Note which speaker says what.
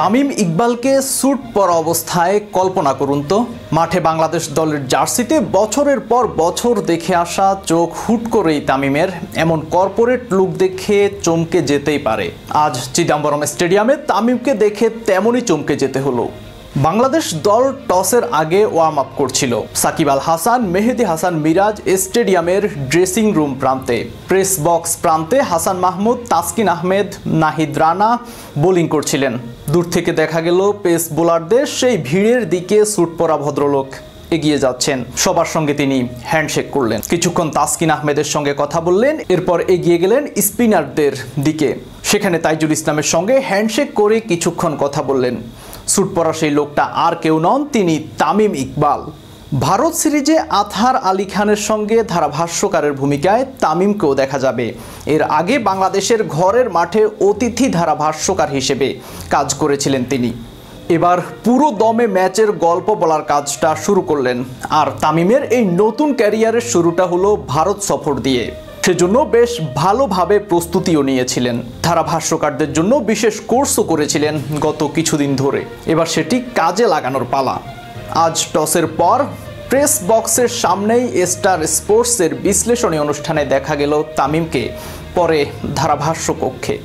Speaker 1: Tamim ইকবালকে sweet পরা অবস্থায় কল্পনা করুন তো। মাঠে বাংলাদেশ দলের জার্সিতে বছরের পর বছর দেখে আসা চোখ হুট করেই তামিমের এমন কর্পোরেট লুক দেখে চমকে যেতেই পারে। আজ চিদাম্বরম স্টেডিয়ামে তামিমকে দেখে তেমনই চমকে যেতে হলো। বাংলাদেশ দল টসের আগে ওয়ার্ম আপ করছিল। সাকিব আল হাসান, মেহেদী হাসান মিরাজ স্টেডিয়ামের ড্রেসিং রুম প্রান্তে, প্রেস বক্স প্রান্তে হাসান মাহমুদ, তাসকিন আহমেদ, নাহিদ রানা বোলিং করছিলেন। দূর থেকে দেখা গেল পেস বোলারদের সেই ভিড়ের দিকে স্যুট পরা ভদ্রলোক এগিয়ে যাচ্ছেন। সবার সঙ্গে তিনি হ্যান্ডশেক করলেন, কিছুক্ষণ তাসকিন আহমেদের সঙ্গে কথা বললেন, এরপর এগিয়ে গেলেন স্পিনারদের দিকে। সেখানে তাইজুল ইসলামের সঙ্গে হ্যান্ডশেক করে কিছুক্ষণ কথা বললেন। স্যুট পরা সেই লোকটা আর কেউ নন, তিনি তামিম ইকবাল। ভারত সিরিজে আতহার আলী খানের সঙ্গে ধারাভাষ্যকারের ভূমিকায় তামিমকেও দেখা যাবে। এর আগে বাংলাদেশের ঘরের মাঠে অতিথি ধারাভাষ্যকার হিসেবে কাজ করেছিলেন তিনি। এবার পুরো দমে ম্যাচের গল্প বলার কাজটা শুরু করলেন। আর তামিমের এই নতুন ক্যারিয়ারের শুরুটা হলো ভারত সফর দিয়ে। সেজন্য বেশ ভালোভাবে প্রস্তুতিও নিয়েছিলেন। ধারাভাষ্যকারদের জন্য বিশেষ কোর্সও করেছিলেন গত কিছুদিন ধরে। এবার সেটি কাজে লাগানোর পালা। আজ টসের পর প্রেস বক্সের সামনেই স্টার স্পোর্টসের বিশ্লেষণী অনুষ্ঠানে দেখা গেল তামিমকে, পরে ধারাভাষ্য কক্ষে।